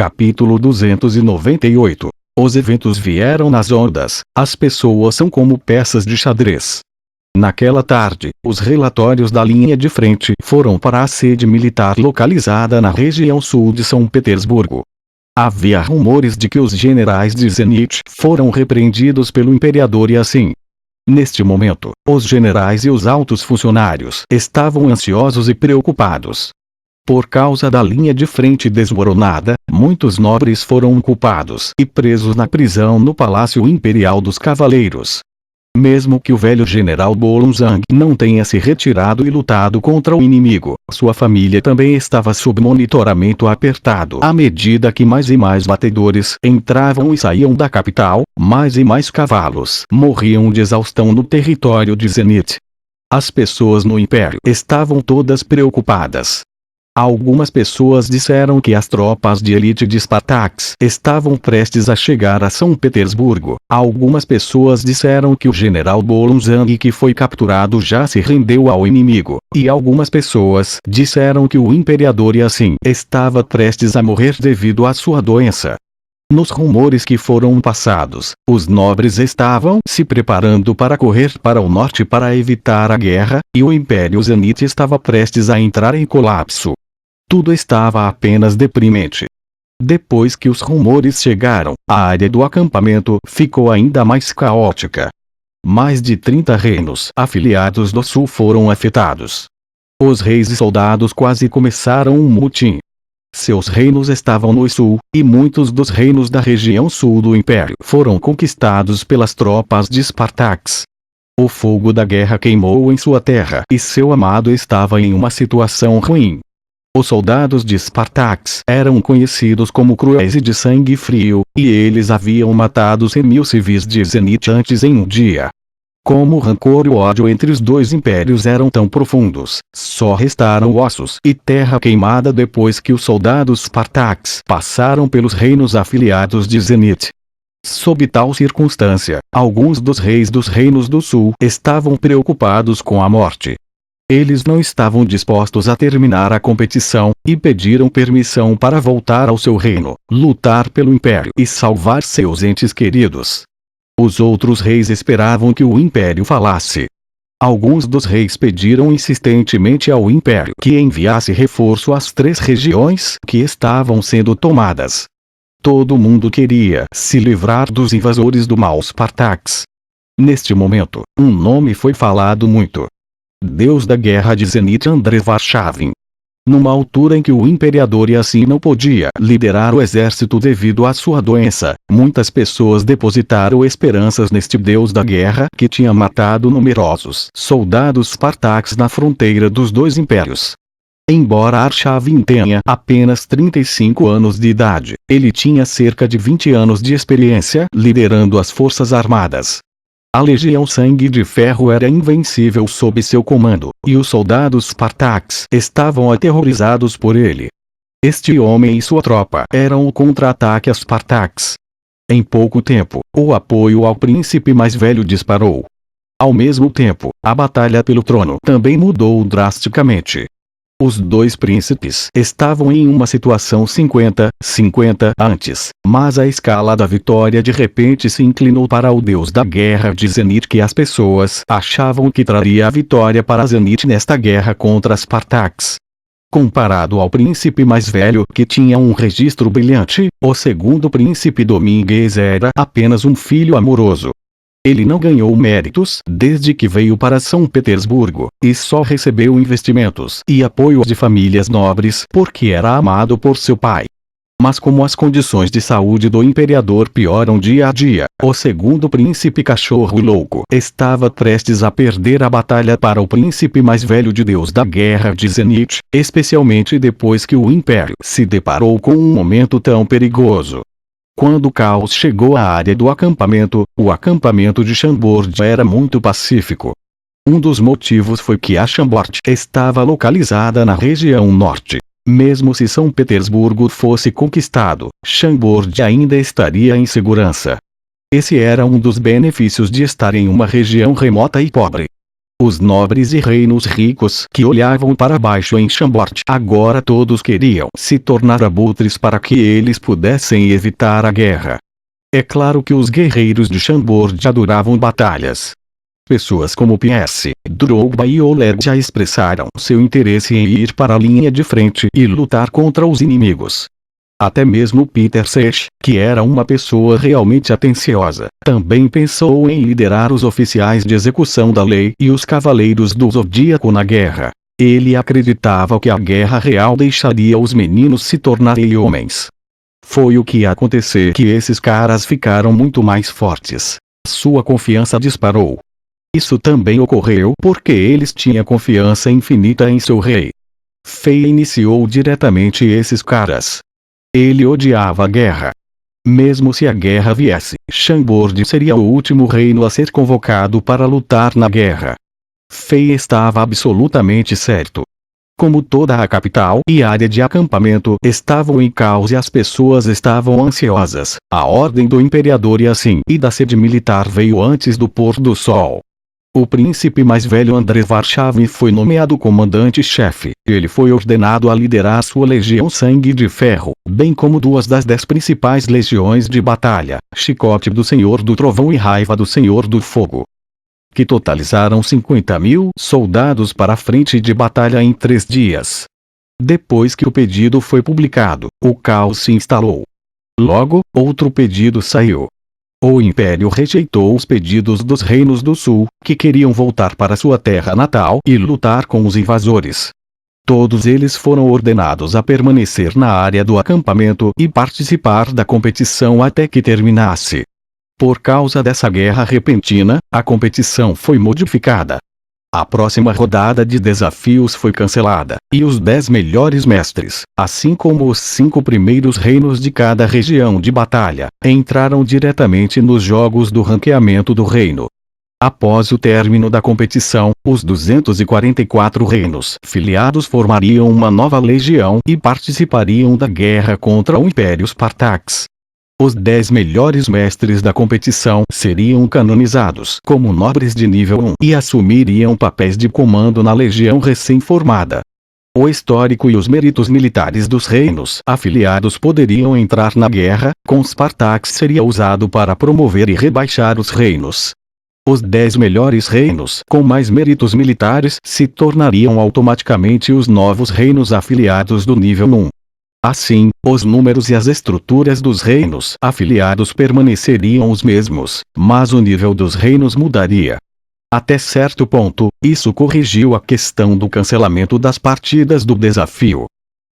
Capítulo 298. Os eventos vieram nas ondas, as pessoas são como peças de xadrez. Naquela tarde, os relatórios da linha de frente foram para a sede militar localizada na região sul de São Petersburgo. Havia rumores de que os generais de Zenit foram repreendidos pelo imperador e assim. Neste momento, os generais e os altos funcionários estavam ansiosos e preocupados. Por causa da linha de frente desmoronada, muitos nobres foram culpados e presos na prisão no Palácio Imperial dos Cavaleiros. Mesmo que o velho general Bolunzang não tenha se retirado e lutado contra o inimigo, sua família também estava sob monitoramento apertado à medida que mais e mais batedores entravam e saíam da capital, mais e mais cavalos morriam de exaustão no território de Zenit. As pessoas no Império estavam todas preocupadas. Algumas pessoas disseram que as tropas de elite de Spartax estavam prestes a chegar a São Petersburgo. Algumas pessoas disseram que o general Bolunzang que foi capturado já se rendeu ao inimigo. E algumas pessoas disseram que o imperador Yassin estava prestes a morrer devido à sua doença. Nos rumores que foram passados, os nobres estavam se preparando para correr para o norte para evitar a guerra, e o Império Zenit estava prestes a entrar em colapso. Tudo estava apenas deprimente. Depois que os rumores chegaram, a área do acampamento ficou ainda mais caótica. Mais de 30 reinos afiliados do sul foram afetados. Os reis e soldados quase começaram um motim. Seus reinos estavam no sul, e muitos dos reinos da região sul do Império foram conquistados pelas tropas de Spartax. O fogo da guerra queimou em sua terra e seu amado estava em uma situação ruim. Os soldados de Spartax eram conhecidos como cruéis e de sangue frio, e eles haviam matado 100.000 civis de Zenit antes em um dia. Como o rancor e o ódio entre os dois impérios eram tão profundos, só restaram ossos e terra queimada depois que os soldados Spartax passaram pelos reinos afiliados de Zenit. Sob tal circunstância, alguns dos reis dos reinos do sul estavam preocupados com a morte. Eles não estavam dispostos a terminar a competição, e pediram permissão para voltar ao seu reino, lutar pelo império e salvar seus entes queridos. Os outros reis esperavam que o império falasse. Alguns dos reis pediram insistentemente ao império que enviasse reforço às 3 regiões que estavam sendo tomadas. Todo mundo queria se livrar dos invasores do mal Spartax. Neste momento, um nome foi falado muito. Deus da guerra de Zenit Andrei Varshavin. Numa altura em que o imperador Yassin não podia liderar o exército devido à sua doença, muitas pessoas depositaram esperanças neste deus da guerra que tinha matado numerosos soldados Spartax na fronteira dos dois impérios. Embora Arshavin tenha apenas 35 anos de idade, ele tinha cerca de 20 anos de experiência liderando as forças armadas. A Legião Sangue de Ferro era invencível sob seu comando, e os soldados Spartax estavam aterrorizados por ele. Este homem e sua tropa eram o contra-ataque a Spartax. Em pouco tempo, o apoio ao príncipe mais velho disparou. Ao mesmo tempo, a batalha pelo trono também mudou drasticamente. Os dois príncipes estavam em uma situação 50-50 antes, mas a escala da vitória de repente se inclinou para o deus da guerra de Zenit que as pessoas achavam que traria a vitória para Zenit nesta guerra contra Spartax. Comparado ao príncipe mais velho que tinha um registro brilhante, o segundo príncipe Domingues era apenas um filho amoroso. Ele não ganhou méritos desde que veio para São Petersburgo, e só recebeu investimentos e apoio de famílias nobres porque era amado por seu pai. Mas como as condições de saúde do imperador pioram dia a dia, o segundo príncipe cachorro louco estava prestes a perder a batalha para o príncipe mais velho de Deus da guerra de Zenit, especialmente depois que o império se deparou com um momento tão perigoso. Quando o caos chegou à área do acampamento, o acampamento de Chambord era muito pacífico. Um dos motivos foi que a Chambord estava localizada na região norte. Mesmo se São Petersburgo fosse conquistado, Chambord ainda estaria em segurança. Esse era um dos benefícios de estar em uma região remota e pobre. Os nobres e reinos ricos que olhavam para baixo em Chambord agora todos queriam se tornar abutres para que eles pudessem evitar a guerra. É claro que os guerreiros de Chambord adoravam batalhas. Pessoas como P.S. Drogba e Oler já expressaram seu interesse em ir para a linha de frente e lutar contra os inimigos. Até mesmo Peter Sage, que era uma pessoa realmente atenciosa, também pensou em liderar os oficiais de execução da lei e os cavaleiros do Zodíaco na guerra. Ele acreditava que a guerra real deixaria os meninos se tornarem homens. Foi o que aconteceu que esses caras ficaram muito mais fortes. Sua confiança disparou. Isso também ocorreu porque eles tinham confiança infinita em seu rei. Fei iniciou diretamente esses caras. Ele odiava a guerra. Mesmo se a guerra viesse, Chambord seria o último reino a ser convocado para lutar na guerra. Fei estava absolutamente certo. Como toda a capital e área de acampamento estavam em caos e as pessoas estavam ansiosas, a ordem do imperador e da sede militar veio antes do pôr do sol. O príncipe mais velho André Varshavin foi nomeado comandante-chefe. Ele foi ordenado a liderar sua legião Sangue de Ferro, bem como 2 das 10 principais legiões de batalha, Chicote do Senhor do Trovão e Raiva do Senhor do Fogo, que totalizaram 50.000 soldados para a frente de batalha em 3 dias. Depois que o pedido foi publicado, o caos se instalou. Logo, outro pedido saiu. O Império rejeitou os pedidos dos reinos do Sul, que queriam voltar para sua terra natal e lutar com os invasores. Todos eles foram ordenados a permanecer na área do acampamento e participar da competição até que terminasse. Por causa dessa guerra repentina, a competição foi modificada. A próxima rodada de desafios foi cancelada, e os 10 melhores mestres, assim como os 5 primeiros reinos de cada região de batalha, entraram diretamente nos jogos do ranqueamento do reino. Após o término da competição, os 244 reinos filiados formariam uma nova legião e participariam da guerra contra o Império Spartax. Os 10 melhores mestres da competição seriam canonizados como nobres de nível 1 e assumiriam papéis de comando na legião recém-formada. O histórico e os méritos militares dos reinos afiliados poderiam entrar na guerra, com Spartax seria usado para promover e rebaixar os reinos. Os 10 melhores reinos com mais méritos militares se tornariam automaticamente os novos reinos afiliados do nível 1. Assim, os números e as estruturas dos reinos afiliados permaneceriam os mesmos, mas o nível dos reinos mudaria. Até certo ponto, isso corrigiu a questão do cancelamento das partidas do desafio.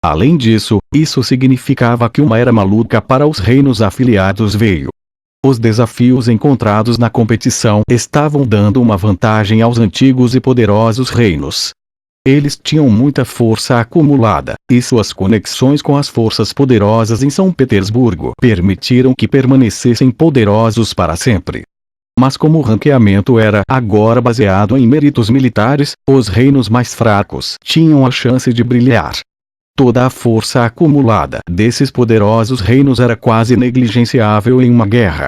Além disso, isso significava que uma era maluca para os reinos afiliados veio. Os desafios encontrados na competição estavam dando uma vantagem aos antigos e poderosos reinos. Eles tinham muita força acumulada, e suas conexões com as forças poderosas em São Petersburgo permitiram que permanecessem poderosos para sempre. Mas como o ranqueamento era agora baseado em méritos militares, os reinos mais fracos tinham a chance de brilhar. Toda a força acumulada desses poderosos reinos era quase negligenciável em uma guerra.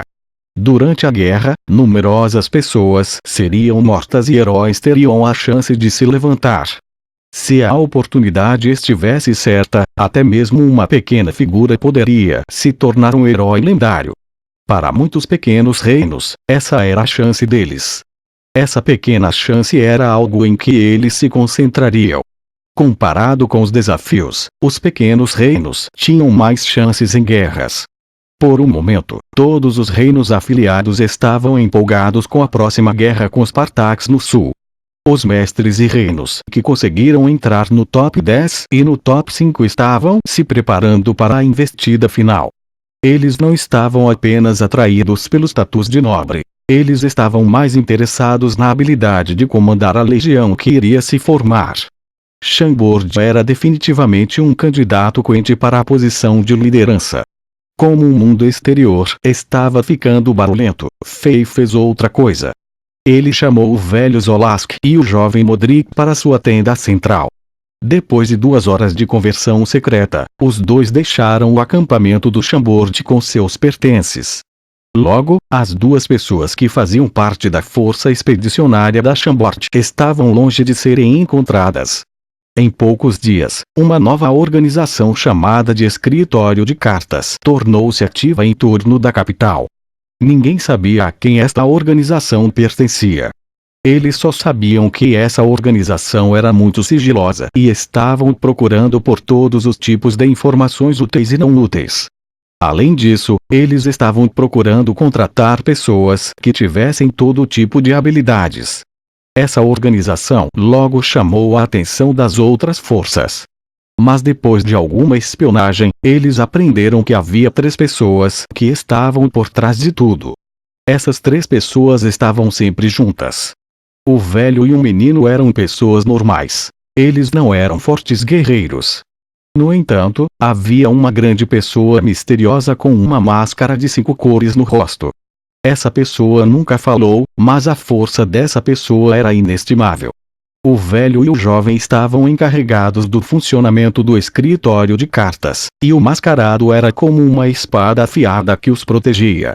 Durante a guerra, numerosas pessoas seriam mortas e heróis teriam a chance de se levantar. Se a oportunidade estivesse certa, até mesmo uma pequena figura poderia se tornar um herói lendário. Para muitos pequenos reinos, essa era a chance deles. Essa pequena chance era algo em que eles se concentrariam. Comparado com os desafios, os pequenos reinos tinham mais chances em guerras. Por um momento, todos os reinos afiliados estavam empolgados com a próxima guerra com Spartax no sul. Os mestres e reinos que conseguiram entrar no top 10 e no top 5 estavam se preparando para a investida final. Eles não estavam apenas atraídos pelo status de nobre. Eles estavam mais interessados na habilidade de comandar a legião que iria se formar. Chambord era definitivamente um candidato quente para a posição de liderança. Como o mundo exterior estava ficando barulhento, Fei fez outra coisa. Ele chamou o velho Zolask e o jovem Modric para sua tenda central. Depois de 2 horas de conversão secreta, os dois deixaram o acampamento do Chambord com seus pertences. Logo, as duas pessoas que faziam parte da força expedicionária da Chambord estavam longe de serem encontradas. Em poucos dias, uma nova organização chamada de Escritório de Cartas tornou-se ativa em torno da capital. Ninguém sabia a quem esta organização pertencia. Eles só sabiam que essa organização era muito sigilosa e estavam procurando por todos os tipos de informações úteis e não úteis. Além disso, eles estavam procurando contratar pessoas que tivessem todo tipo de habilidades. Essa organização logo chamou a atenção das outras forças. Mas depois de alguma espionagem, eles aprenderam que havia 3 pessoas que estavam por trás de tudo. Essas 3 pessoas estavam sempre juntas. O velho e o menino eram pessoas normais. Eles não eram fortes guerreiros. No entanto, havia uma grande pessoa misteriosa com uma máscara de 5 cores no rosto. Essa pessoa nunca falou, mas a força dessa pessoa era inestimável. O velho e o jovem estavam encarregados do funcionamento do escritório de cartas, e o mascarado era como uma espada afiada que os protegia.